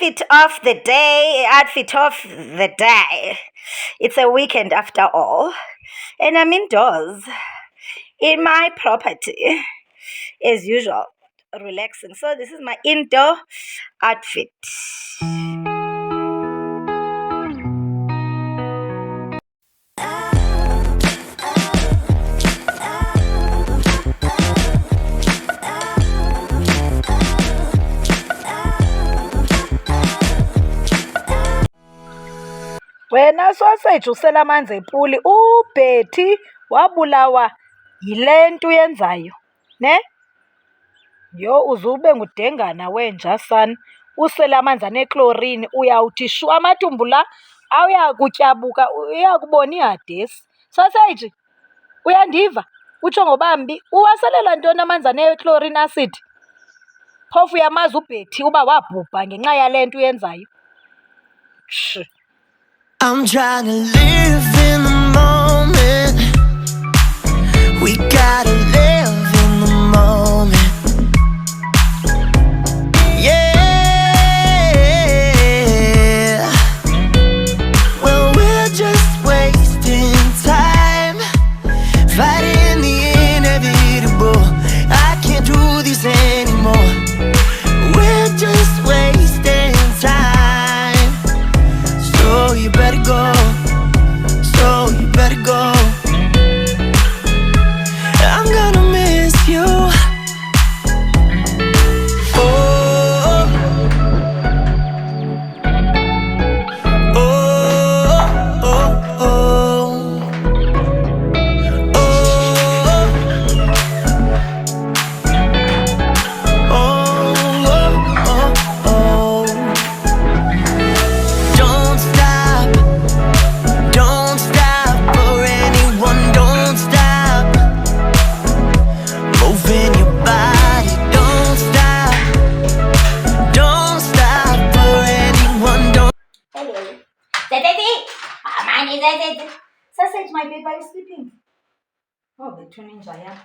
outfit of the day, outfit of the day. It's a weekend after all, and I'm indoors in my property as usual, relaxing. So this is my indoor outfit. Wena sausage usela amanzi epuli, uBetty wabulawa yile nto uyenzayo, ne? Yho, uzube ngudengana wenja sana, usela amanzi aneklorini, uyawuthi shu amathumbu la awuya kutyabuka, uya kubona ihadesi. Sausage, uyandiva? Utsho ngobambi, uwaselela ntoni amanzi aneklorini acid? Phofu uyamazi uBetty uba wabhubha ngenxa yale nto uyenzayo. I'm trying to live in the moment. We gotta live in the moment. Yeah. Well, we're just wasting time, fighting the inevitable. I can't do this anymore. We're just wasting time. So you better go. So you better go. I'm gonna miss you. Oh, oh, oh, oh, oh, oh, oh. Don't stop for anyone. Don't stop moving your body. Don't stop for anyone. Don't. Hello. Money. Sausage, my baby, are you sleeping? Oh, the ninja, yeah.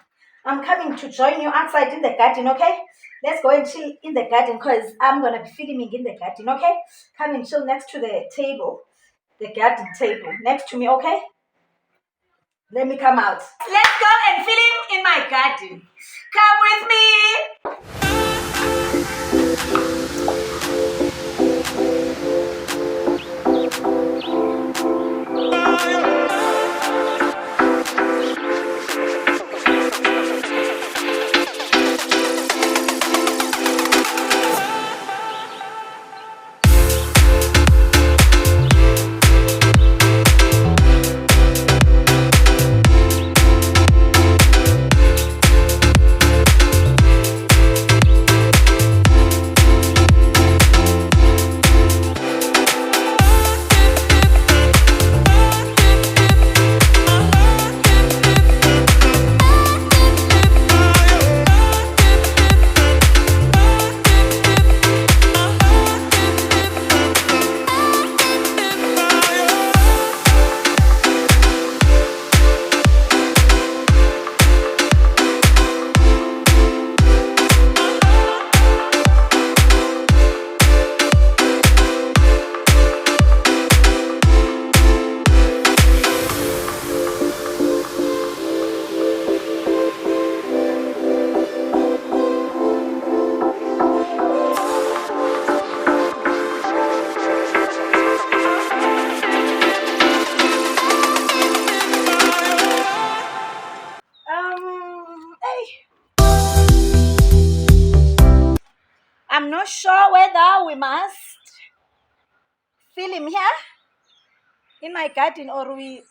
I'm coming to join you outside in the garden, okay? Let's go and chill in the garden because I'm going to be filming in the garden, okay? Come and chill next to the table, the garden table, next to me, okay? Let me come out. Let's go and film in my garden. Come with me. I'm not sure whether we must film here in my garden or we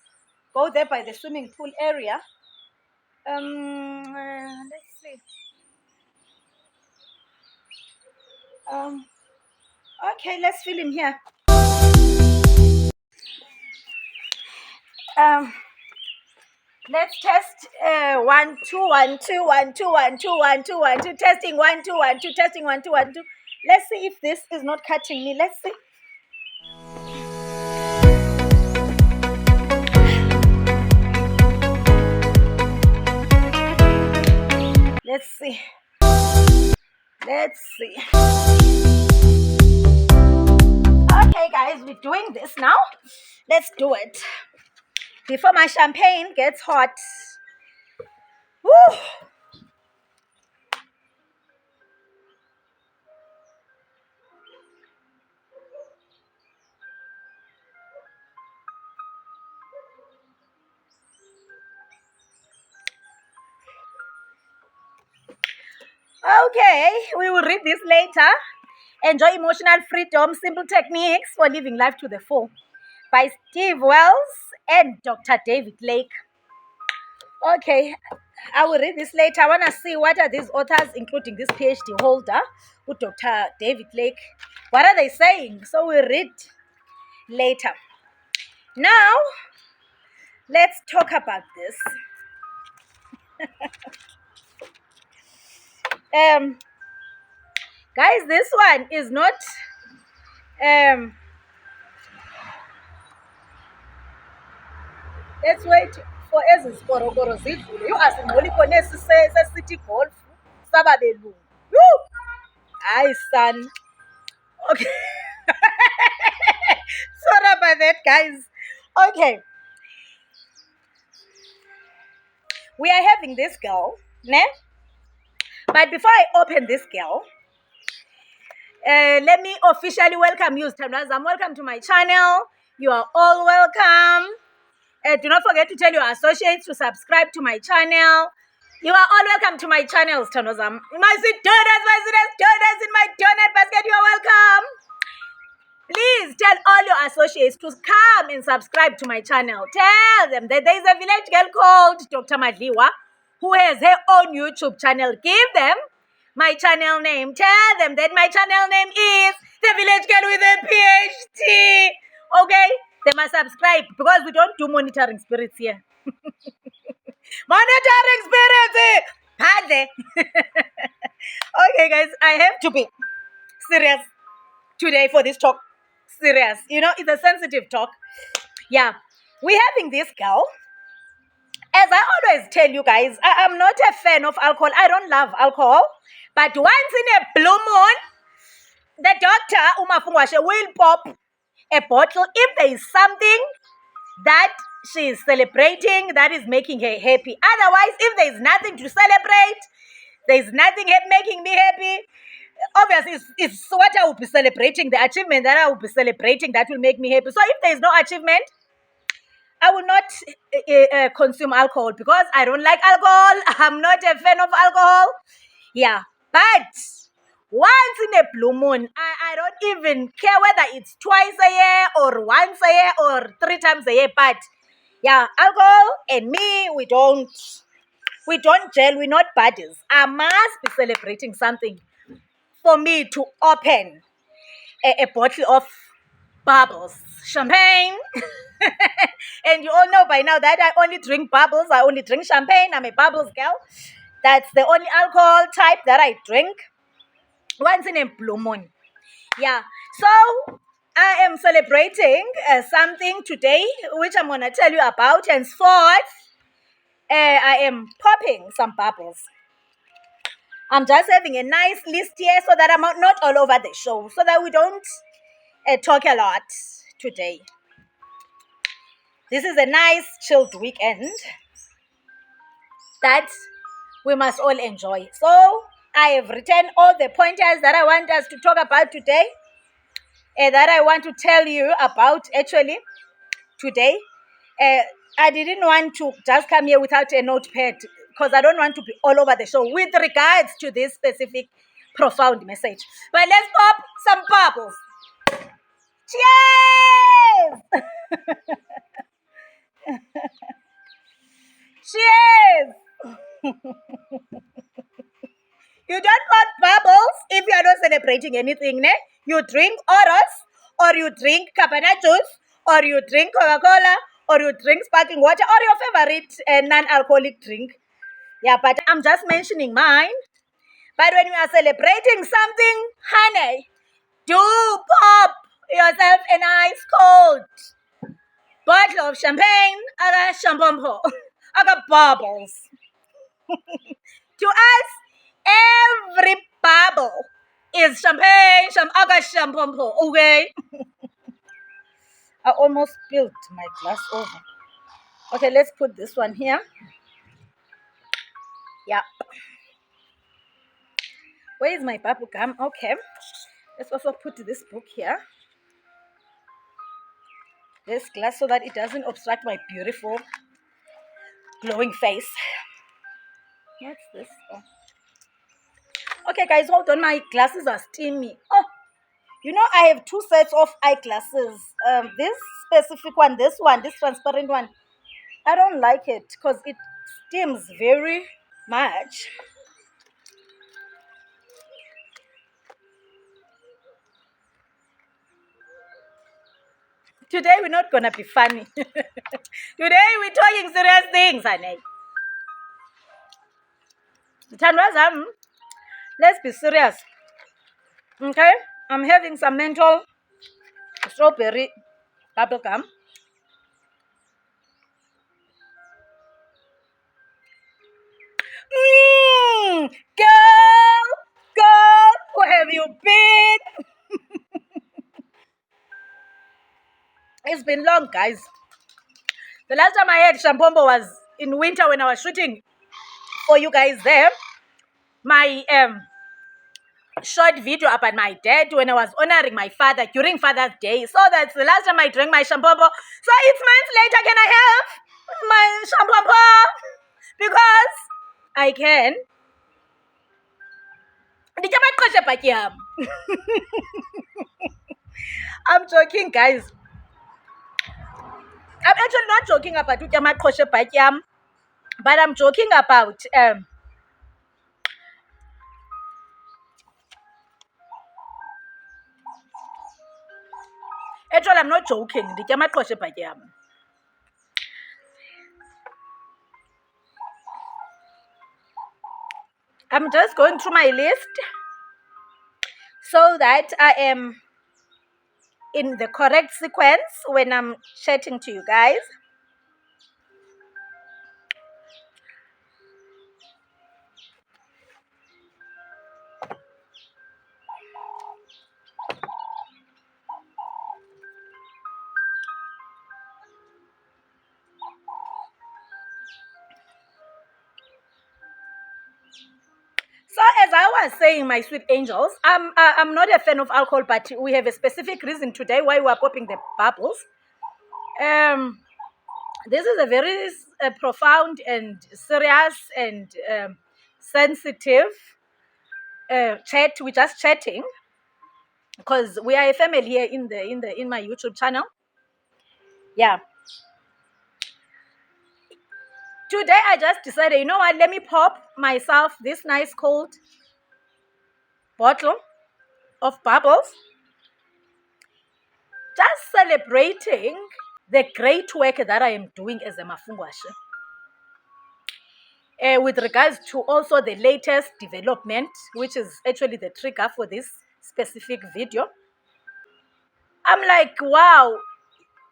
go there by the swimming pool area. Let's see. Okay, let's film here. Let's test 1 2 1 2 1 2 1 2 1 2 1 2 testing 1 2 1 2 testing 1 2 1 2. Let's see if this is not cutting me. Let's see. Let's see. Okay, guys, we're doing this now. Let's do it before my champagne gets hot. Woo! Okay, we will read this later. Enjoy Emotional Freedom, Simple Techniques for Living Life to the Full by Steve Wells and Dr. David Lake. Okay, I will read this later. I want to see what are these authors, including this PhD holder, with Dr. David Lake. What are they saying? So we'll read later. Now, let's talk about this. Guys, this one is not let's wait for ezi zikorokoro zidlule. Yho, asingcoliko nesi se-City Golf sababelungu. Yho! Hayi, son. Okay. Sorry about that, guys. Okay. We are having this girl, ne? But before I open this girl, let me officially welcome you, Sithandazam. Welcome to my channel. You are all welcome. Do not forget to tell your associates to subscribe to my channel. You are all welcome to my channel, Sithandazam. My Sweet-doughnuts in my donut basket. You are welcome. Please tell all your associates to come and subscribe to my channel. Tell them that there is a village girl called Dr. Madliwa who has her own YouTube channel. Give them my channel name. Tell them that my channel name is The Village Girl with a PhD. Okay? They must subscribe because we don't do monitoring spirits here. Monitoring spirits! Pardon. Okay, guys, I have to be serious today for this talk. Serious. You know, it's a sensitive talk. Yeah. We're having this girl. As I always tell you guys, I'm not a fan of alcohol. I don't love alcohol. But once in a blue moon, the doctor, Umafungwashe, will pop a bottle if there is something that she is celebrating that is making her happy. Otherwise, if there is nothing to celebrate, there is nothing making me happy, obviously it's what I will be celebrating, the achievement that I will be celebrating that will make me happy. So if there is no achievement, I will not consume alcohol because I don't like alcohol. I'm not a fan of alcohol. Yeah, but once in a blue moon, I don't even care whether it's twice a year or once a year or 3 times a year. But yeah, alcohol and me, we don't gel. We're not buddies. I must be celebrating something for me to open a bottle of bubbles, champagne. And you all know by now that I only drink bubbles. I only drink champagne. I'm a bubbles girl. That's the only alcohol type that I drink once in a blue moon. Yeah. So I am celebrating something today, which I'm going to tell you about. Henceforth, I am popping some bubbles. I'm just having a nice list here so that I'm not all over the show, so that we don't talk a lot today. This is a nice chilled weekend that we must all enjoy. So I have written all the pointers that I want us to talk about today, that I want to tell you about actually today. I didn't want to just come here without a notepad because I don't want to be all over the show with regards to this specific profound message. But let's pop some bubbles. Cheers! Cheers! You don't pop bubbles if you are not celebrating anything, ne? You drink Oros, or you drink Cabana juice, or you drink Coca-Cola, or you drink sparkling water, or your favorite non-alcoholic drink. Yeah, but I'm just mentioning mine. But when you are celebrating something, honey, do pop yourself a nice cold bottle of champagne, aga champompo, aga bubbles. To us, every bubble is champagne, aga champompo, okay? I almost spilled my glass over. Okay, let's put this one here. Yeah. Where is my bubble gum? Okay. Let's also put this book here. This glass so that it doesn't obstruct my beautiful glowing face. What's this? Oh. Okay, guys, hold on. My glasses are steamy. Oh, you know, I have 2 sets of eyeglasses. This specific one, this transparent one. I don't like it because it steams very much. Today we're not gonna be funny. Today we're talking serious things, honey. Let's be serious. Okay? I'm having some menthol strawberry bubble gum. Girl, where have you been? It's been long, guys. The last time I had Shampombo was in winter when I was shooting for you guys there. My short video about my dad when I was honoring my father during Father's Day. So that's the last time I drank my Shampombo. So it's months later, can I have my Shampombo? Because I can. I'm joking, guys. I'm actually not joking about Utyamaqhoshe Bhatyam, but I'm joking about actually I'm not joking. Utyamaqhoshe Bhatyam. I'm just going through my list so that I am in the correct sequence when I'm chatting to you guys. So as I was saying, my sweet angels, I'm not a fan of alcohol, but we have a specific reason today why we are popping the bubbles. This is a very profound and serious and sensitive chat. We're just chatting because we are a family here in my YouTube channel. Yeah. Today I just decided, you know what? Let me pop myself this nice cold bottle of bubbles, just celebrating the great work that I am doing as a mafungwashe. With regards to also the latest development, which is actually the trigger for this specific video. I'm like, wow,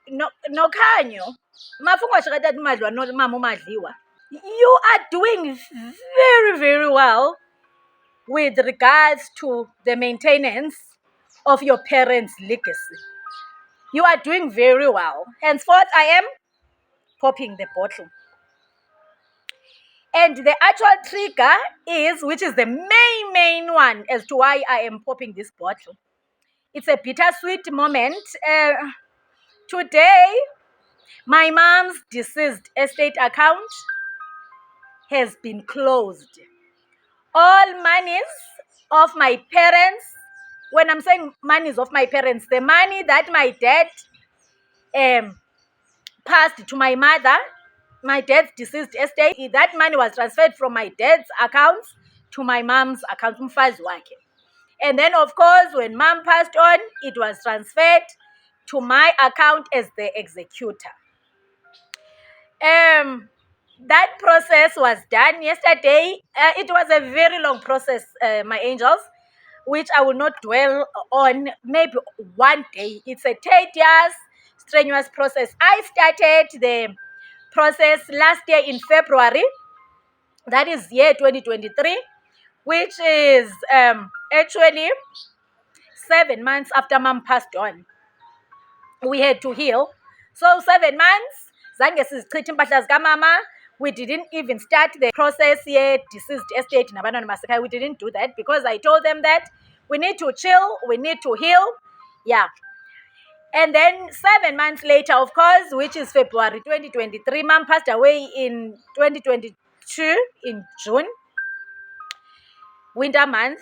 no khanyo. Mafungwashe katata umadliwa no mama umadliwa. You are doing very, very well with regards to the maintenance of your parents' legacy. You are doing very well. Henceforth, I am popping the bottle. And the actual trigger is, which is the main one as to why I am popping this bottle. It's a bittersweet moment. Today, my mom's deceased estate account has been closed. All monies of my parents, when I'm saying monies of my parents, the money that my dad passed to my mother, my dad's deceased estate, that money was transferred from my dad's accounts to my mom's account, umfazi wakhe. And then, of course, when mom passed on, it was transferred to my account as the executor. That process was done yesterday. It was a very long process, my angels, which I will not dwell on. Maybe one day. It's a tedious, strenuous process. I started the process last year in February. That is year 2023, which is actually 7 months after mom passed on. we had to heal. So 7 months, zange sizichithe impahla zikamama. We didn't even start the process yet, deceased estate nabantwana basekhaya. We didn't do that because I told them that we need to chill, we need to heal. Yeah. And then 7 months later, of course, which is February 2023, mom passed away in 2022 in June, winter month.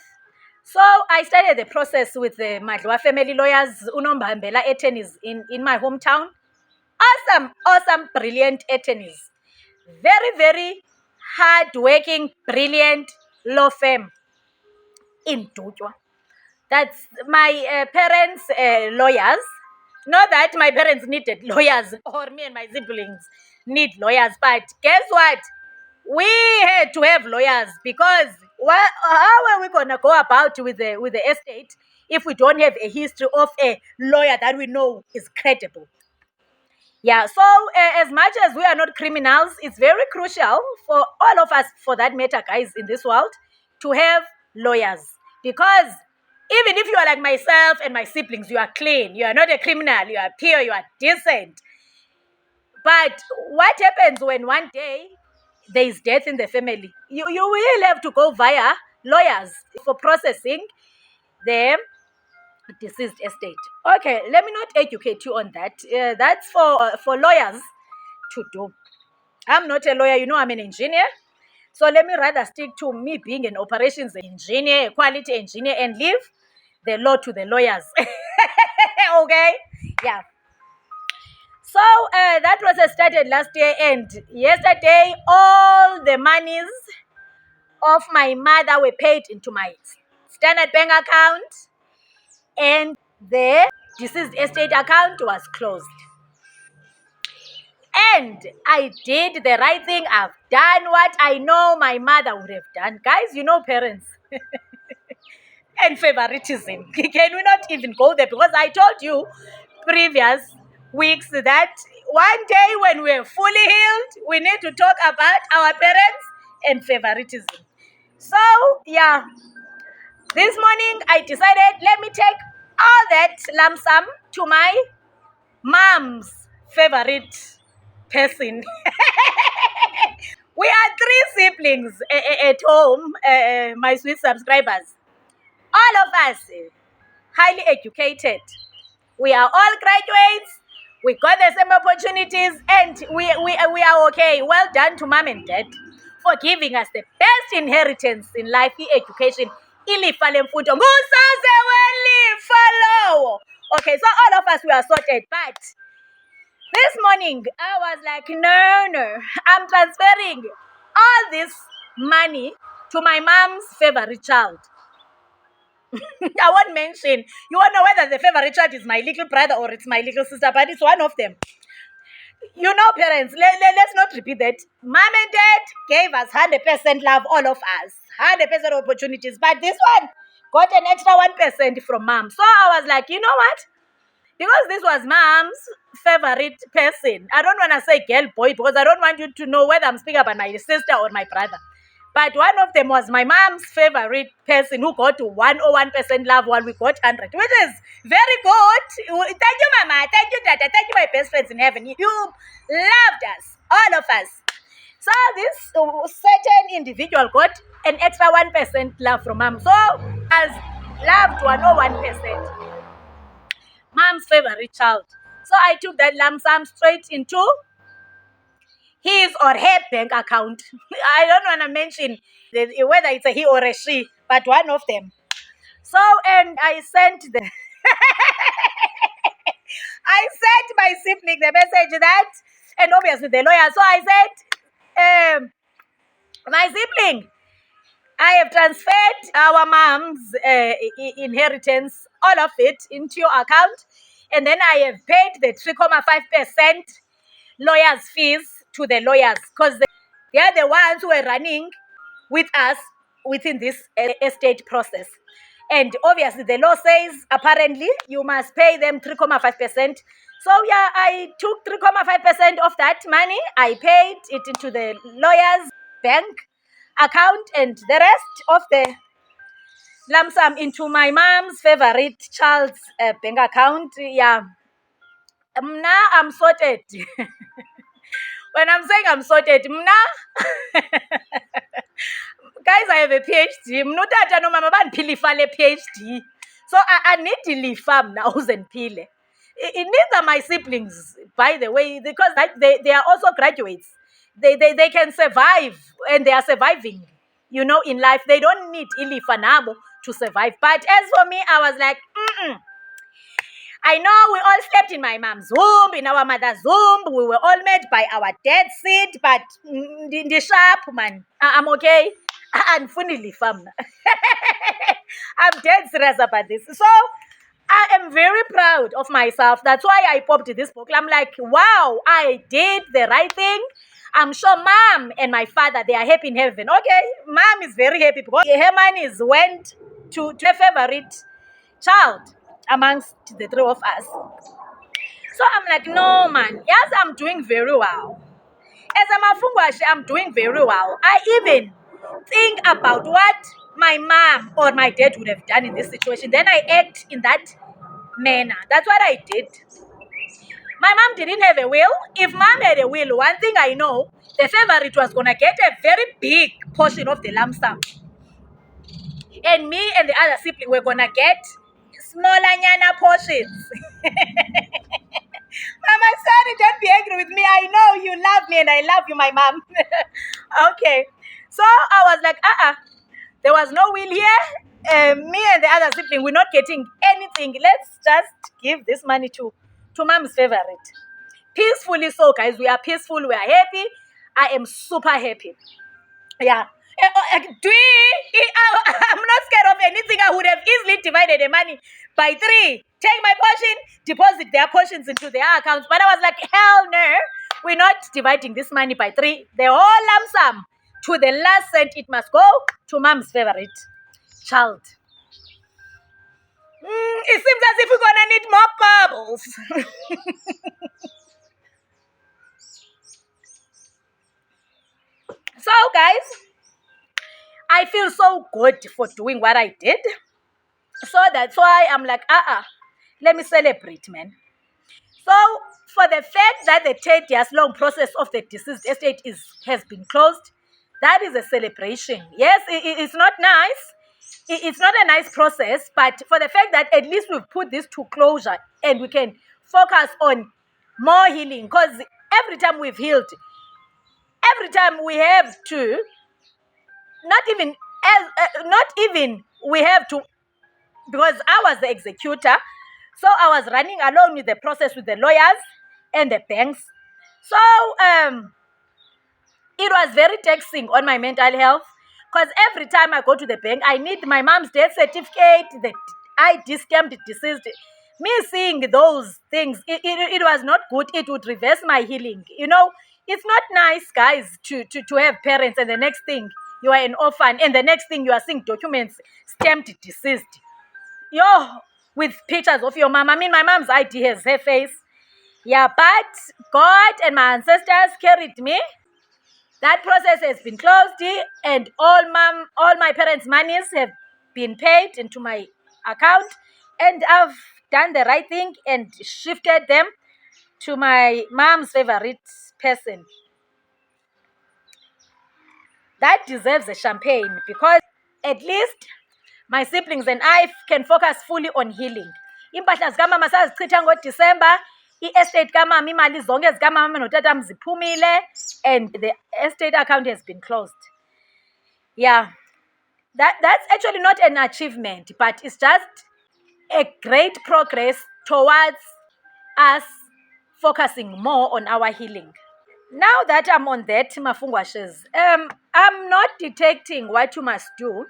So I started the process with the Madlwa family lawyers, Unombambela attorneys in my hometown. Awesome, brilliant attorneys. Very, very hard-working, brilliant law firm in Dutwa. That's my parents' lawyers. Not that my parents needed lawyers or me and my siblings need lawyers, but guess what? We had to have lawyers because how are we gonna go about with the estate if we don't have a history of a lawyer that we know is credible? Yeah, so as much as we are not criminals, it's very crucial for all of us, for that matter, guys, in this world, to have lawyers. Because even if you are like myself and my siblings, you are clean, you are not a criminal, you are pure, you are decent. But what happens when one day there is death in the family? You will have to go via lawyers for processing the deceased estate. Okay, let me not educate you on that. That's for lawyers to do. I'm not a lawyer, I'm an engineer. So let me rather stick to me being an operations engineer, a quality engineer, and leave the law to the lawyers. Okay? Yeah. So that process started last year, and yesterday all the monies of my mother were paid into my Standard Bank account, and the deceased estate account was closed. And I did the right thing. I've done what I know my mother would have done. Guys, parents and favoritism. Can we not even go there? Because I told you previous weeks that one day when we're fully healed, we need to talk about our parents and favoritism. So, yeah, this morning I decided, let me take all that lump sum to my mom's favorite person. We are 3 siblings at home, my sweet subscribers. All of us highly educated. We are all graduates. We got the same opportunities, and we are okay. Well done to mom and dad for giving us the best inheritance in life, education. Ilifa lemfundo. Ngusaze welifa lowo. Okay, so all of us, we are sorted. But this morning, I was like, no. I'm transferring all this money to my mom's favorite child. I won't mention. You won't know whether the favorite child is my little brother or it's my little sister, but it's one of them. Parents, let's not repeat that. Mom and dad gave us 100% love, all of us. 100% opportunities. But this one got an extra 1% from mom. So I was like, you know what? Because this was mom's favorite person. I don't want to say girl, boy, because I don't want you to know whether I'm speaking about my sister or my brother. But one of them was my mom's favorite person who got 101% love while we got 100, which is very good. Thank you, Mama. Thank you, Dada. Thank you, my best friends in heaven. You loved us, all of us. So this certain individual got an extra 1% love from mom. So as loved 101%. Mom's favorite child. So I took that lump sum straight into his or her bank account. I don't want to mention whether it's a he or a she, but one of them. So, and I sent I sent my sibling the message that, and obviously the lawyer. So I said, my sibling, I have transferred our mom's inheritance, all of it, into your account. And then I have paid the 3.5% lawyers' fees to the lawyers because they are the ones who are running with us within this estate process. And obviously the law says apparently you must pay them 3.5%. So yeah, I took 3.5% of that money. I paid it into the lawyer's bank account and the rest of the lump sum into my mom's favorite child's bank account. Yeah. Now I'm sorted. When I'm saying I'm sorted, guys, I have a PhD. Mnotata no mama bandiphilifa le PhD. So I need lifa mna uzendiphile. Neither my siblings, by the way, because they are also graduates. They can survive, and they are surviving. In life, they don't need ilifa nabo to survive. But as for me, I was like, I know we all slept in my mom's womb, in our mother's womb. We were all made by our dad's seed, but the sharp man, I'm okay. I'm fully fam. I'm dead serious about this. So I am very proud of myself. That's why I popped this book. I'm like, wow, I did the right thing. I'm sure mom and my father, they are happy in heaven. Okay, mom is very happy because her Monies went to her favorite child amongst the three of us. So I'm like, no, man. Yes, I'm doing very well. As a mafungwashi, I'm doing very well. I even think about what my mom or my dad would have done in this situation. Then I act in that manner. That's what I did. My mom didn't have a will. If mom had a will, one thing I know, the favorite was going to get a very big portion of the lump sum. And me and the other sibling were going to get smaller nyana portions. Mama, sorry, don't be angry with me. I know you love me and I love you, my mom. Okay. So I was like, there was no will here. Me and the other sibling, we're not getting anything. Let's just give this money to mom's favorite. Peacefully so, guys. We are peaceful. We are happy. I am super happy. Yeah. I'm not scared of anything. I would have easily divided the money by 3. Take my portion, deposit their portions into their accounts. But I was like, hell no. We're not dividing this money by 3. The whole lump sum, to the last cent, it must go to mom's favorite child. It seems as if we're going to need more bubbles. So, guys, I feel so good for doing what I did. So that's why I'm like, let me celebrate, man. So for the fact that the 10 years long process of the deceased estate has been closed, that is a celebration. Yes, it's not nice. It's not a nice process, but for the fact that at least we've put this to closure and we can focus on more healing, because every time we've healed, every time we have to, not even we have to, because I was the executor, so I was running along with the process with the lawyers and the banks. So it was very taxing on my mental health, because every time I go to the bank, I need my mom's death certificate, the ID stamped deceased. Me seeing those things, it was not good. It would reverse my healing. It's not nice, guys, to have parents and the next thing you are an orphan and the next thing you are seeing documents stamped deceased. With pictures of your mom. I mean, my mom's ID has her face. Yeah, but God and my ancestors carried me. That process has been closed, and all my parents' monies have been paid into my account, and I've done the right thing and shifted them to my mom's favorite person. That deserves a champagne, because at least my siblings and I can focus fully on healing. Impahla zikamama sazichitha ngoDisemba, i-estate kamama, imali zonke zikamama notata ziphumile, and the estate account has been closed. Yeah, that's actually not an achievement, but it's just a great progress towards us focusing more on our healing. Now that I'm on that, Mafungwashes, I'm not detecting what you must do.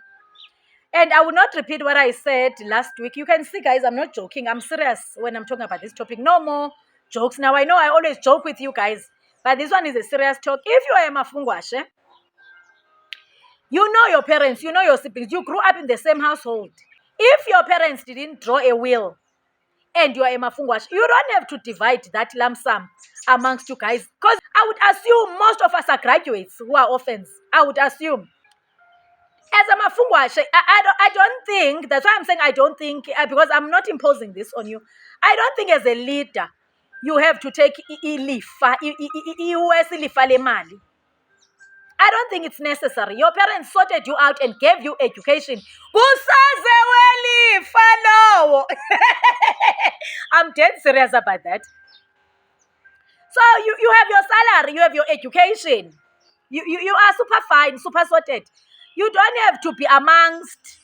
And I will not repeat what I said last week. You can see, guys, I'm not joking. I'm serious when I'm talking about this topic. No more jokes. Now, I know I always joke with you guys, but this one is a serious talk. If you are a Mafungwashe, you know your parents, you know your siblings, you grew up in the same household. If your parents didn't draw a will and you are a Mafungwashe, you don't have to divide that lump sum amongst you guys. Because I would assume most of us are graduates who are orphans. I would assume. As a Mafungwashe, I don't think, that's why I'm saying I don't think, because I'm not imposing this on you. I don't think as a leader, you have to take ilifa le mali. I don't think it's necessary. Your parents sorted you out and gave you education. I'm dead serious about that. So you have your salary, you have your education. You are super fine, super sorted. You don't have to be amongst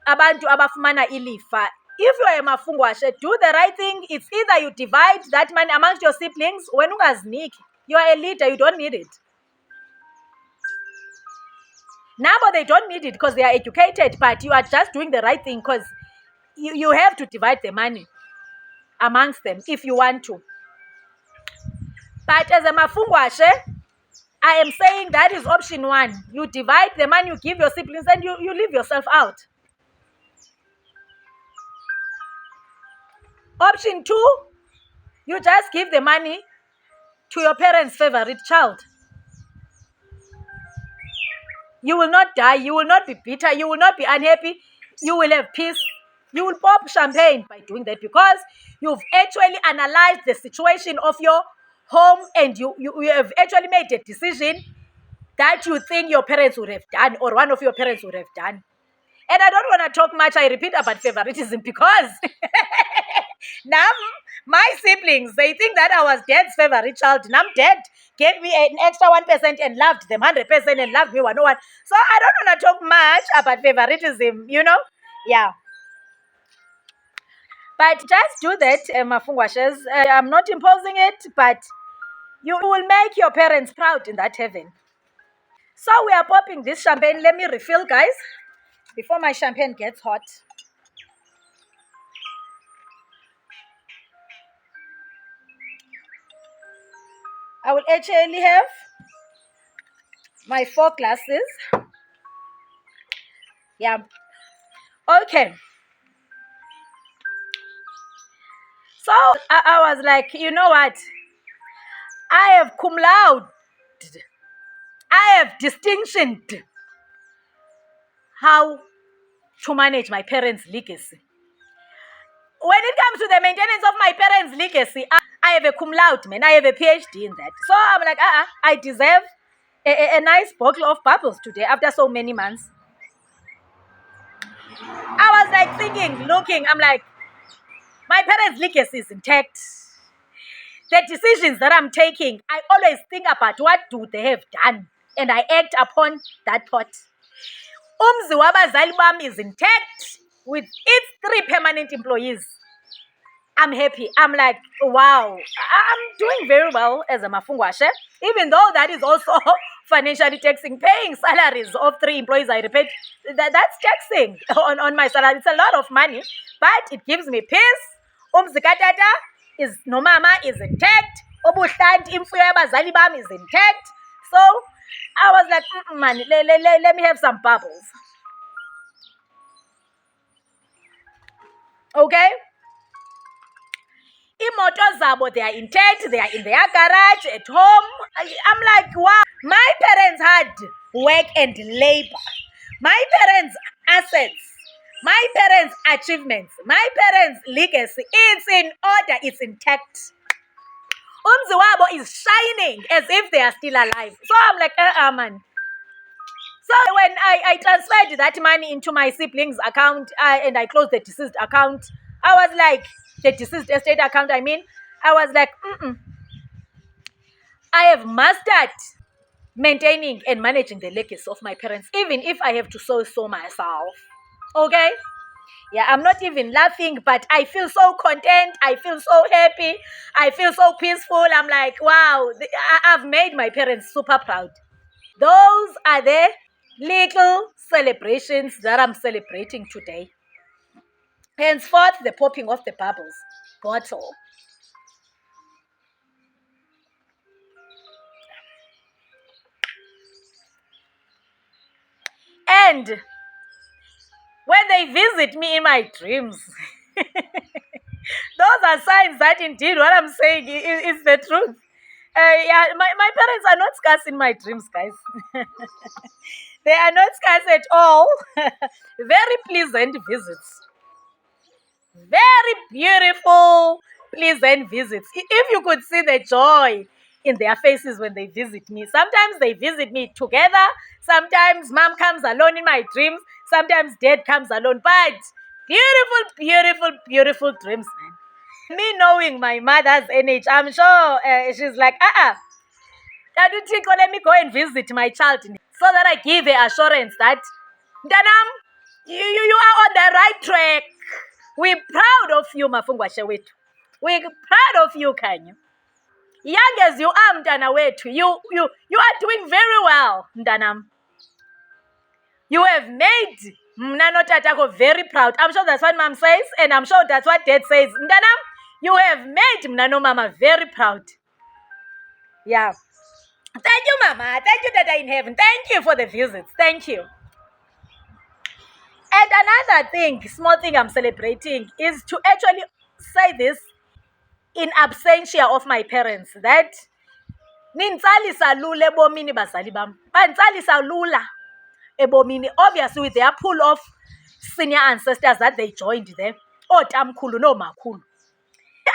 abantu abafumana ilifa. If you are a mafungwashe, do the right thing. It's either you divide that money amongst your siblings, when ungaziniki, you are a leader, you don't need it. Now, but they don't need it because they are educated, but you are just doing the right thing because you have to divide the money amongst them if you want to. But as a mafungwashe, I am saying that is option 1. You divide the money, you give your siblings, and you leave yourself out. Option 2, you just give the money to your parents' favorite child. You will not die, you will not be bitter, you will not be unhappy, you will have peace. You will pop champagne by doing that because you've actually analyzed the situation of your home and you have actually made a decision that you think your parents would have done or one of your parents would have done. And I don't want to talk much, I repeat, about favoritism because now my siblings, they think that I was dad's favorite child. Now dad gave me an extra 1% and loved them 100% and loved me 101. So I don't want to talk much about favoritism, Yeah. But just do that, mafungwashes. I'm not imposing it, but you will make your parents proud in that heaven. So we are popping this champagne. Let me refill, guys, before my champagne gets hot. I will actually have my 4 glasses. Yeah. Okay. So I was like, you know what? I have cum laude. I have distinction. How to manage my parents' legacy. When it comes to the maintenance of my parents' legacy, I have a cum laude, man. I have a PhD in that. So I'm like, I deserve a nice bottle of bubbles today after so many months. I was like thinking, looking, I'm like, my parents' legacy is intact. The decisions that I'm taking, I always think about what do they have done, and I act upon that thought. Umzi wabazali bam is intact with its 3 permanent employees. I'm happy. I'm like, wow, I'm doing very well as a mafungwashe, even though that is also financially taxing. Paying salaries of 3 employees, I repeat, that's taxing on my salary. It's a lot of money, but it gives me peace. Umzi katata is no mama is intact. Obuhlanti imfuyo yabazali bam is intact. So I was like, man, let me have some bubbles. Okay? Imoto zabo, they are intact, they are in their garage, at home. I'm like, wow. My parents had work and labor. My parents' assets. My parents' achievements. My parents' legacy. It's in order, it's intact. Umzi wabo is shining as if they are still alive. So I'm like, man. So when I transferred that money into my siblings' account and I closed the deceased account, I was like, the deceased estate account, I was like, I have mastered maintaining and managing the legacy of my parents, even if I have to so myself. Okay? Yeah, I'm not even laughing, but I feel so content. I feel so happy. I feel so peaceful. I'm like, wow, I've made my parents super proud. Those are the little celebrations that I'm celebrating today. Henceforth, the popping of the bubbles bottle. And when they visit me in my dreams, those are signs that indeed what I'm saying is the truth. Yeah, my parents are not scarce in my dreams, guys. They are not scarce at all. Very pleasant visits. Very beautiful please send visits. If you could see the joy in their faces when they visit me. Sometimes they visit me together. Sometimes mom comes alone in my dreams. Sometimes dad comes alone. But beautiful, beautiful, beautiful dreams, man. Me knowing my mother's age, I'm sure she's like, Daddy Tiko, let me go and visit my child so that I give her assurance that, Danam, you are on the right track. We're proud of you, Mafungwashe wetu. We're proud of you, Kanya. Young as you are, Mtana wetu, you are doing very well, Mtanam. You have made Mnano Tatako very proud. I'm sure that's what mom says, and I'm sure that's what dad says. Mtanam, you have made Mnano Mama very proud. Yeah. Thank you, Mama. Thank you, Dada in heaven. Thank you for the visits. Thank you. And another thing, small thing I'm celebrating is to actually say this in absentia of my parents, that nintsalisa lula ebomini bazali bam. Bantsalisa lula ebomini, obviously with their pool of senior ancestors that they joined there. Otamkhulu no makhulu.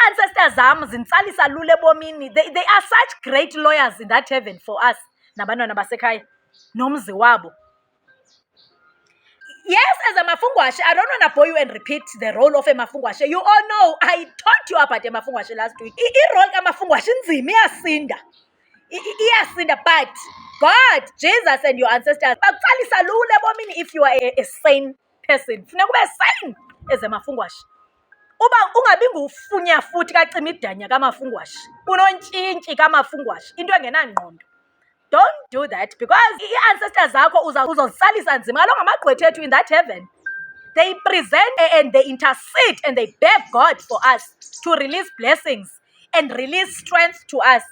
Ancestors zam zintsalisa lula ebomini. They are such great lawyers in that heaven for us. Nabantwana basekhaya nomzi wabo. Yes, as a Mafungwashe, I don't want to bore you and repeat the role of a Mafungwashe. You all know, I taught you about a Mafungwashe last week. I-role ka-Mafungwashe nzima iyasinda. Iyasinda, but God, Jesus and your ancestors, bakuqalisa lula ebomini if you are a sane person. Funeka ube sane as a Mafungwashe. Uba ungabi ngufunya futhi kacima idanya kaMafungwashe. Unontshintshi kaMafungwashe. Into engenangqondo. Don't do that, because i-ancestors zakho uzozisalisa nzima. Kaloku ngamagqwetha ethu in that heaven. They present and they intercede and they beg God for us to release blessings and release strength to us.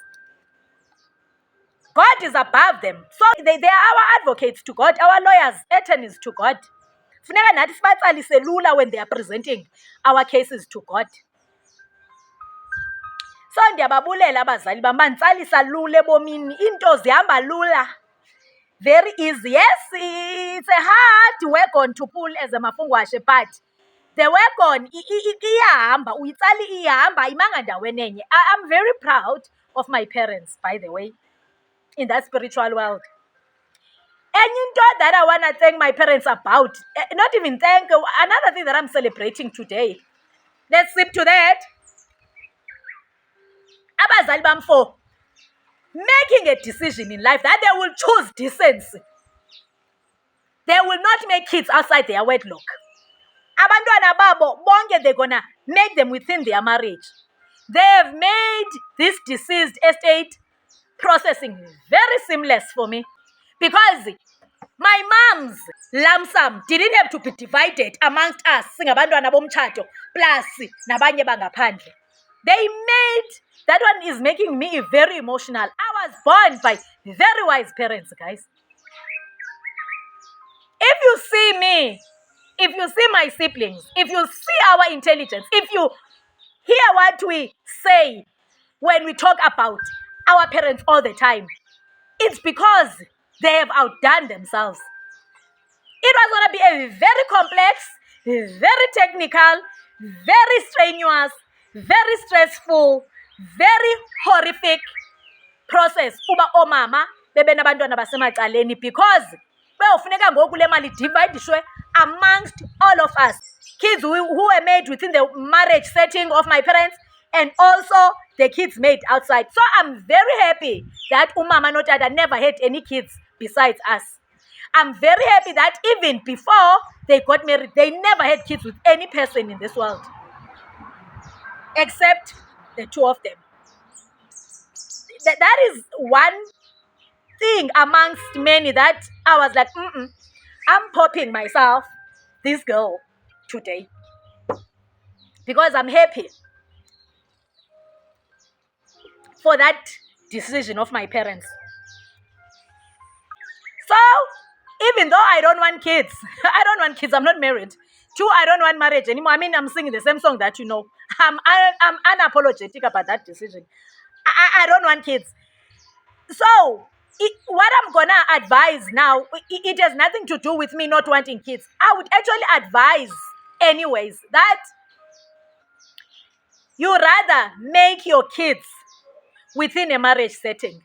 God is above them. So they are our advocates to God, our lawyers, attorneys to God. Funeka nathi sibatsalise lula when they are presenting our cases to God. So ndiyababulela abazali bam, banditsalisa lula ebomini. Into zihamba lula. Very easy. Yes, it's a hard wagon to pull as a Mafungwashe, but the wagon iyahamba, uyitsali iyahamba, imanga ndaweni enye. I'm very proud of my parents, by the way, in that spiritual world. And you know that I want to thank my parents about, not even thank, another thing that I'm celebrating today. Let's sip to that. Abazali bam, for making a decision in life that they will choose decency. They will not make kids outside their wedlock. Abantwana babo bonke, they're gonna make them within their marriage. They have made this deceased estate processing very seamless for me, because my mom's lump sum didn't have to be divided amongst us, singabantwana bomtshato plus nabanye bangaphandle. They made, that one is making me very emotional. I was born by very wise parents, guys. If you see me, if you see my siblings, if you see our intelligence, if you hear what we say when we talk about our parents all the time, it's because they have outdone themselves. It was going to be a very complex, very technical, very strenuous, very stressful, very horrific process uba omama bebe nabantwana basemacaleni, because bekufuneka ngoku le mali dividishwe amongst all of us. Kids who were made within the marriage setting of my parents, and also the kids made outside. So I'm very happy that umama no tata never had any kids besides us. I'm very happy that even before they got married, they never had kids with any person in this world, except the two of them. That is one thing amongst many that I was like, I'm popping myself, this girl, today, because I'm happy for that decision of my parents. So, even though I don't want kids, I'm not married. Two, I don't want marriage anymore. I mean, I'm singing the same song that you know. I'm unapologetic about that decision. I don't want kids. So, what I'm gonna advise now, it has nothing to do with me not wanting kids. I would actually advise anyways that you rather make your kids within a marriage setting.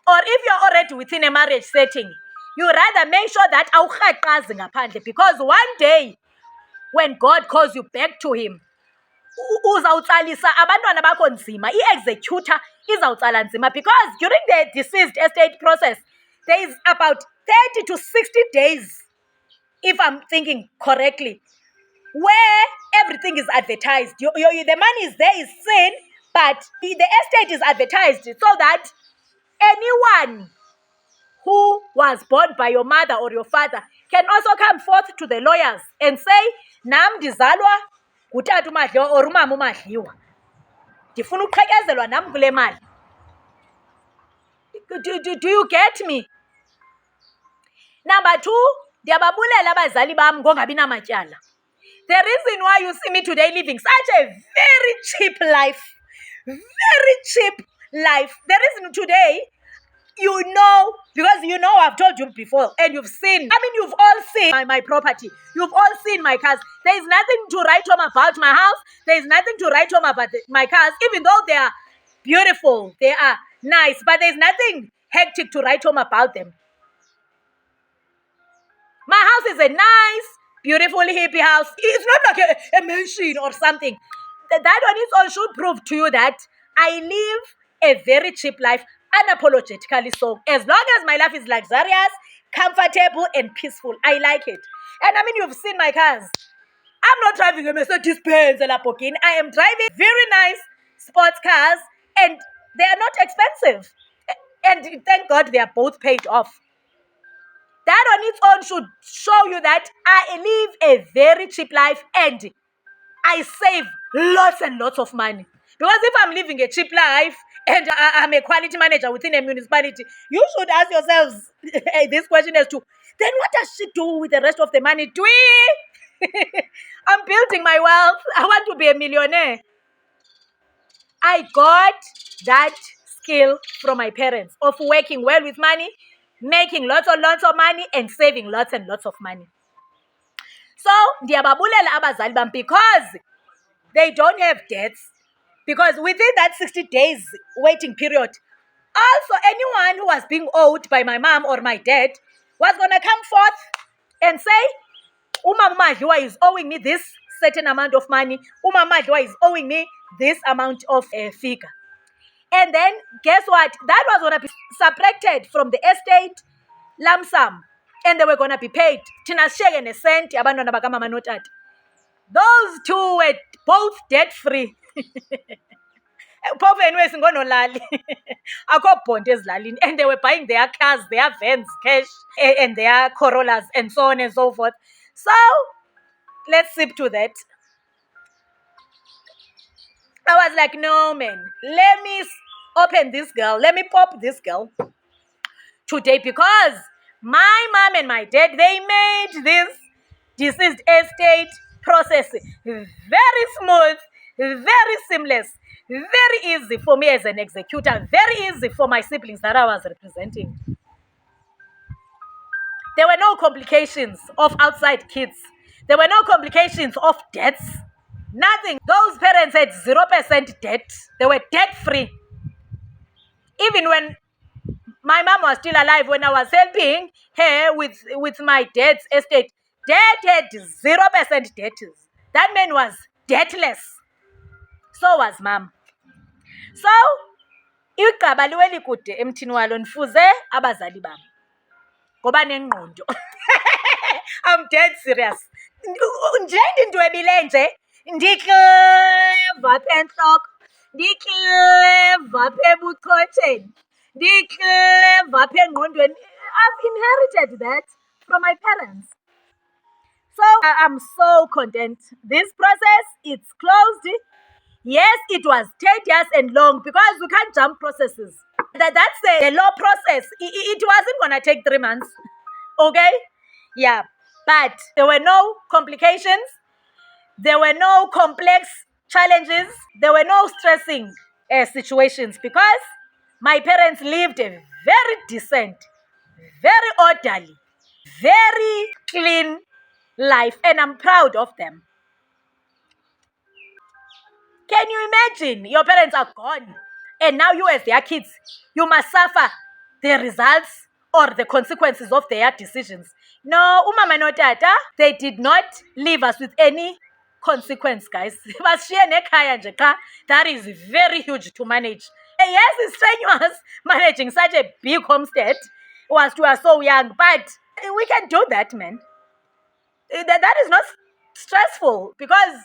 Or if you're already within a marriage setting, you rather make sure that awurhaqazi ngaphandle, because one day when God calls you back to him, uzawutsalisa abantwana bakho nzima, i-executor izawutsala nzima, because during the deceased estate process, there is about 30 to 60 days, if I'm thinking correctly, where everything is advertised. The money is there, is seen, but the estate is advertised so that anyone who was born by your mother or your father can also come forth to the lawyers and say, nam ndizalwa ngutata uMadliwa or umama uMadliwa, ndifuna uqhekezelwa nam kule mali. Do you get me? Number two, ndiyababulela abazali bam ngongabi namatyala. The reason why you see me today living such a very cheap life, the reason today, because I've told you before, and you've seen, you've all seen my property. You've all seen my cars. There is nothing to write home about my house. There is nothing to write home about my cars, even though they are beautiful, they are nice, but there's nothing hectic to write home about them. My house is a nice, beautiful, hippie house. It's not like a mansion or something. That on its own should prove to you that I live a very cheap life, unapologetically so. As long as my life is luxurious, comfortable, and peaceful, I like it. And you've seen my cars. I'm not driving a Mercedes-Benz or Lamborghini. I am driving very nice sports cars, and they are not expensive. And thank God they are both paid off. That on its own should show you that I live a very cheap life and I save lots and lots of money. Because if I'm living a cheap life and I'm a quality manager within a municipality, you should ask yourselves this question as to, then what does she do with the rest of the money? I'm building my wealth. I want to be a millionaire. I got that skill from my parents of working well with money, making lots of money, and saving lots and lots of money. So, ndiyababulela abazali bam because they don't have debts. Because within that 60 days waiting period, also anyone who was being owed by my mom or my dad was going to come forth and say, Umama Madliwa is owing me this certain amount of money. Umama Madliwa is owing me this amount of figure. And then, guess what? That was going to be subtracted from the estate lump sum. And they were going to be paid. Those two were both debt-free. And they were buying their cars, their vans, cash, and their Corollas, and so on and so forth. So, let's sip to that. I was like, no, man, let me open this girl. Let me pop this girl today, because my mom and my dad, they made this deceased estate process very smooth, very seamless, very easy for me as an executor, very easy for my siblings that I was representing. There were no complications of outside kids. There were no complications of debts. Nothing. Those parents had 0% debt. They were debt-free. Even when my mom was still alive, when I was helping her with my dad's estate, dad had 0% debt. That man was debtless. So was mom. So, igaba liweli kude emthini walo nifuze abazali bam. Ngoba nengqondo. I'm dead serious. Nje ndindwebile nje, ndikleva apha entloko, ndikleva apha ebuchotsheni, ndikleva apha engqondweni. I've inherited that from my parents. So I'm so content. This process, it's closed. Yes, it was tedious and long because we can't jump processes. That's the law process. It wasn't going to take 3 months. Okay? Yeah. But there were no complications. There were no complex challenges. There were no stressing situations because my parents lived a very decent, very orderly, very clean life. And I'm proud of them. Can you imagine? Your parents are gone, and now you as their kids, you must suffer the results or the consequences of their decisions. No, umama no tata, they did not leave us with any consequence, guys. That is very huge to manage. Yes, it's strenuous managing such a big homestead whilst we are so young, but we can do that, man. That is not stressful because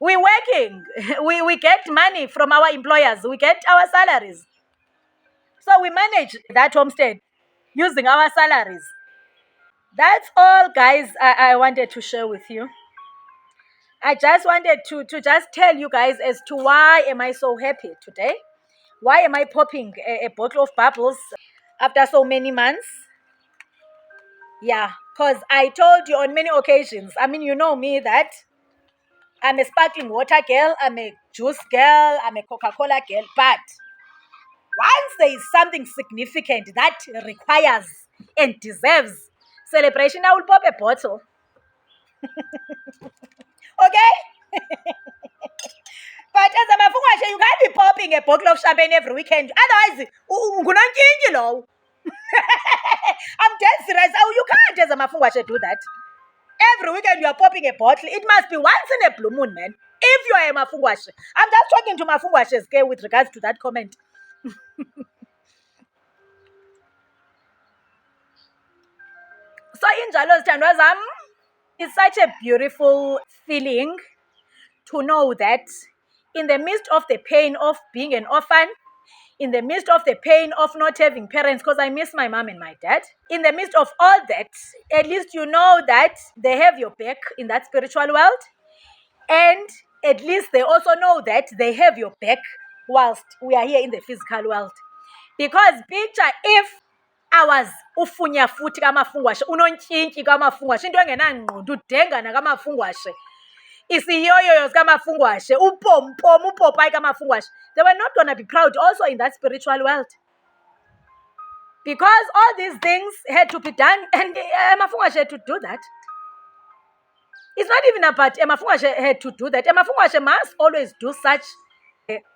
we're working. We get money from our employers. We get our salaries. So we manage that homestead using our salaries. That's all, guys, I wanted to share with you. I just wanted to just tell you guys as to why am I so happy today. Why am I popping a bottle of bubbles after so many months? Yeah, because I told you on many occasions, I mean, you know me, that I'm a sparkling water girl, I'm a juice girl, I'm a Coca-Cola girl, but once there is something significant that requires and deserves celebration, I will pop a bottle. Okay? But as a mafungwashe, you can't be popping a bottle of champagne every weekend. Otherwise, I'm dead serious. You can't as a mafungwashe do that. Every weekend you are popping a bottle. It must be once in a blue moon, man. If you are a mafungwashe. I'm just talking to mafungwashes with regards to that comment. So injalo zithandwa zam, it's such a beautiful feeling to know that in the midst of the pain of being an orphan, in the midst of the pain of not having parents, because I miss my mom and my dad, in the midst of all that, at least you know that they have your back in that spiritual world, and at least they also know that they have your back whilst we are here in the physical world. Because picture if I was ufunya futhi kamafungwashe, unontshintshi kamafungwashe, into engenangqondo, udengana kamafungwashe, isiyoyoyo kamafungwashe, upompom, upopayi kamafungwashe, they were not going to be proud also in that spiritual world. Because all these things had to be done, and Mafungwashe had to do that. It's not even about Mafungwashe had to do that. Mafungwashe must always do such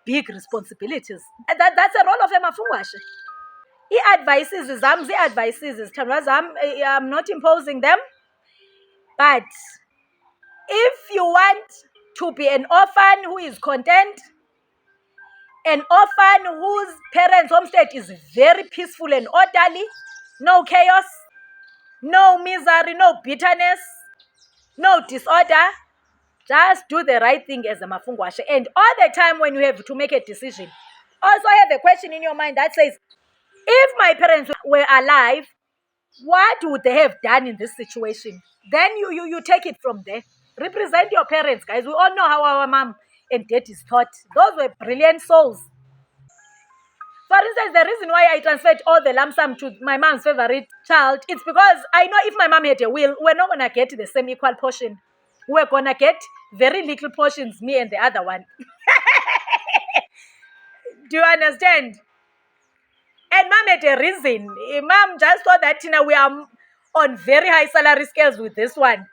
big responsibilities. That's a role of Mafungwashe. I-advices zam, zii-advices zithandwa zam, I'm not imposing them. But if you want to be an orphan who is content, an orphan whose parents' homestead is very peaceful and orderly, no chaos, no misery, no bitterness, no disorder, just do the right thing as a mafungwashe. And all the time when you have to make a decision, also have a question in your mind that says, if my parents were alive, what would they have done in this situation? Then you take it from there. Represent your parents, guys. We all know how our mom and dad is taught. Those were brilliant souls. For instance, the reason why I transferred all the lump sum to my mom's favorite child, it's because I know if my mom had a will, we're not going to get the same equal portion. We're going to get very little portions, me and the other one. Do you understand? And mom had a reason. Mom just thought that we are on very high salary scales with this one.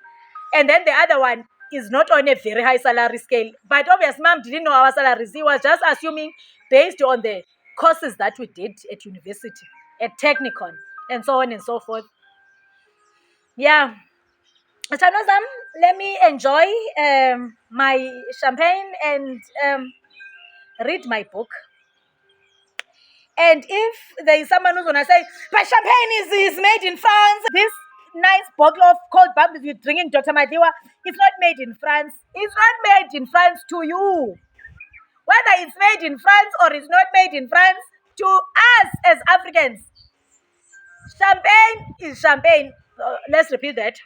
And then the other one is not on a very high salary scale. But obviously, mom didn't know our salaries. He was just assuming based on the courses that we did at university, at Technicon, and so on and so forth. Yeah. Chanozam, let me enjoy my champagne and read my book. And if there is someone who's going to say, but champagne is made in France, this nice bottle of cold bubbles you're drinking, Dr. Madiwa, it's not made in France. It's not made in France to you. Whether it's made in France or it's not made in France, to us as Africans, champagne is champagne. Let's repeat that.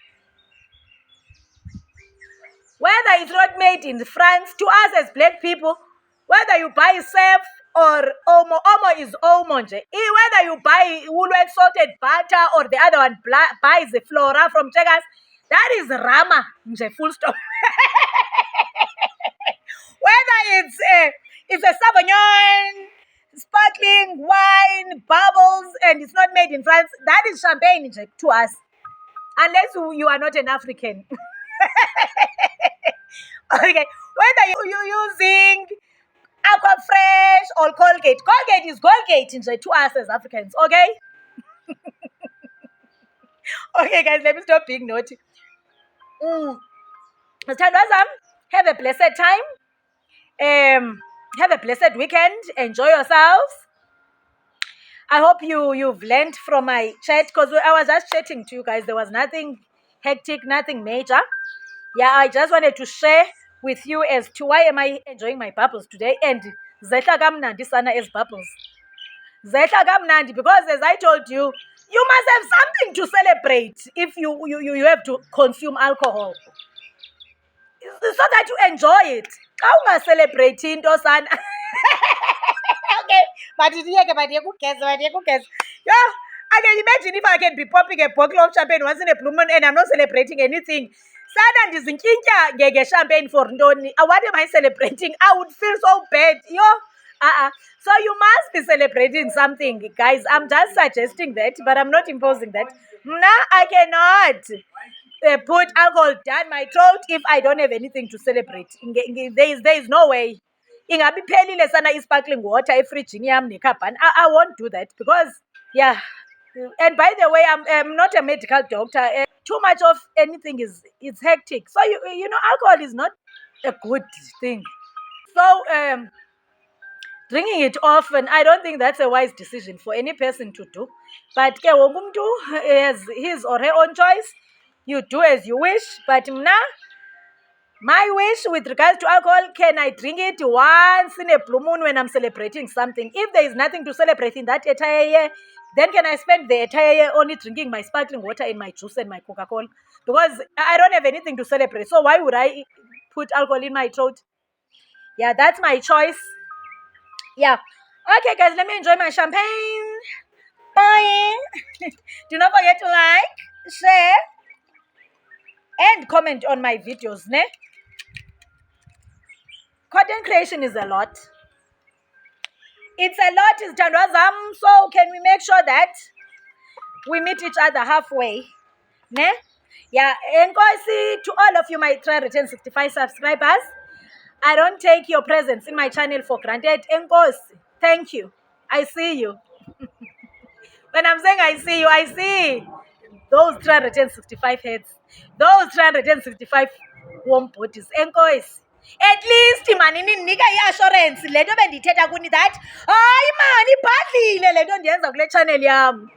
Whether it's not made in France, to us as black people, whether you buy Sef or Omo is Omo nje. Whether you buy Woolworth salted butter or the other one buys the Flora from Checkers, that is Rama nje, full stop. Whether it's a Sauvignon, sparkling wine, bubbles, and it's not made in France, that is champagne to us. Unless you are not an African. Okay, whether you're using Aquafresh or Colgate. Colgate is Colgate in to us as Africans, okay? Okay, guys, let me stop being naughty. Sithandwa have a blessed time. Have a blessed weekend. Enjoy yourselves. I hope you've learned from my chat, because I was just chatting to you guys. There was nothing hectic, nothing major. Yeah, I just wanted to share with you as to why am I enjoying my bubbles today. And zehla kamnandi sana as bubbles. Zehla kamnandi, because as I told you, you must have something to celebrate if you have to consume alcohol, so that you enjoy it. Xa ungaselebrate into sana. Okay, but yeah, I can imagine if I can be popping a bottle of champagne once in a blue moon and I'm not celebrating anything. Sana ndizinkinja ngeke champagne for ntoni. What am I celebrating? I would feel so bad. So you must be celebrating something, guys. I'm just suggesting that, but I'm not imposing that. Mna, I cannot put alcohol down my throat if I don't have anything to celebrate. There is no way. Ingabi phelile sana sparkling water efrijini yam nekhabhani. I won't do that, because yeah. And by the way, I'm not a medical doctor. Too much of anything is hectic. So you know, alcohol is not a good thing. So drinking it often, I don't think that's a wise decision for any person to do. But ke wonke umuntu has his or her own choice. You do as you wish. But mna, my wish with regards to alcohol, can I drink it once in a blue moon when I'm celebrating something? If there is nothing to celebrate in that entire year, then can I spend the entire year only drinking my sparkling water and my juice and my Coca-Cola? Because I don't have anything to celebrate. So why would I put alcohol in my throat? Yeah, that's my choice. Yeah. Okay, guys, let me enjoy my champagne. Bye. Do not forget to like, share, and comment on my videos, ne? Content creation is a lot. It's a lot, it's Tandwazam. So can we make sure that we meet each other halfway? Ne? Yeah, enkosi to all of you, my 365 subscribers. I don't take your presence in my channel for granted. Enkosi, thank you. I see you. When I'm saying I see you, I see those 365 heads, those 365 warm bodies. Enkosi. At least manini nika i-assurance le nto bendithetha kuni that hayi mani ibhadlile le nto ndiyenza kule channel yam.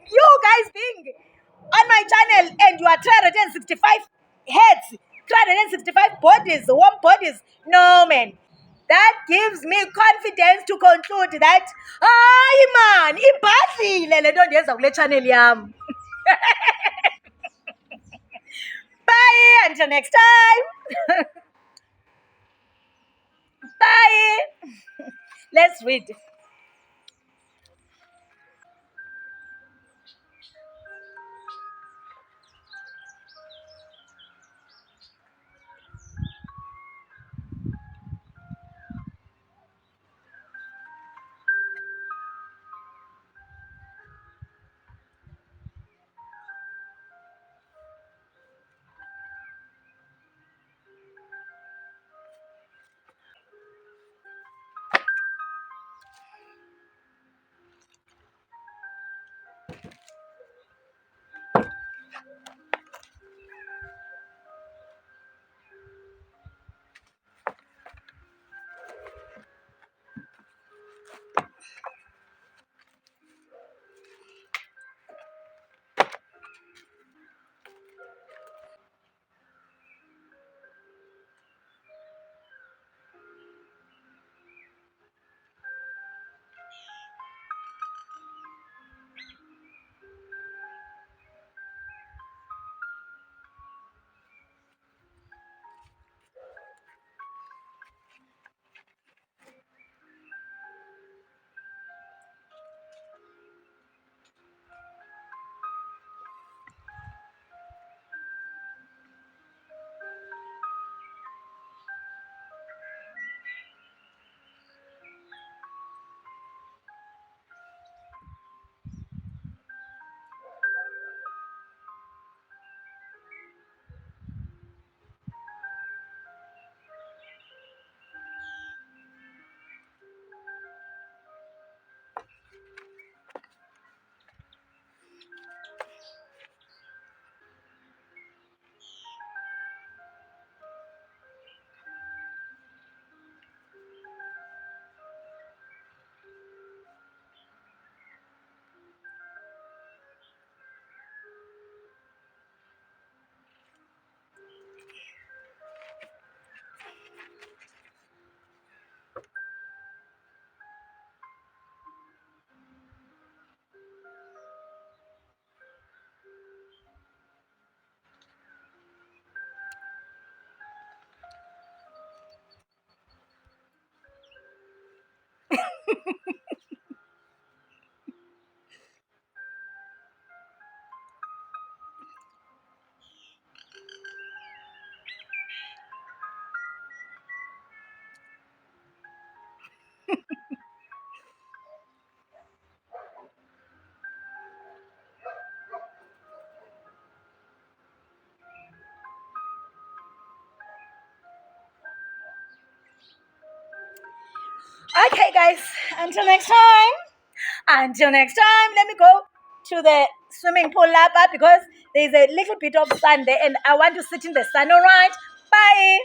You guys being on my channel and you are 365 heads, 365 bodies, warm bodies. No, man. That gives me confidence to conclude that hayi man ibhadlile le nto ndiyenza kule channel yam. Bye, until next time. Bye. Let's read. Okay, guys, until next time. Until next time, let me go to the swimming pool lapa because there's a little bit of sun there and I want to sit in the sun. All right, bye.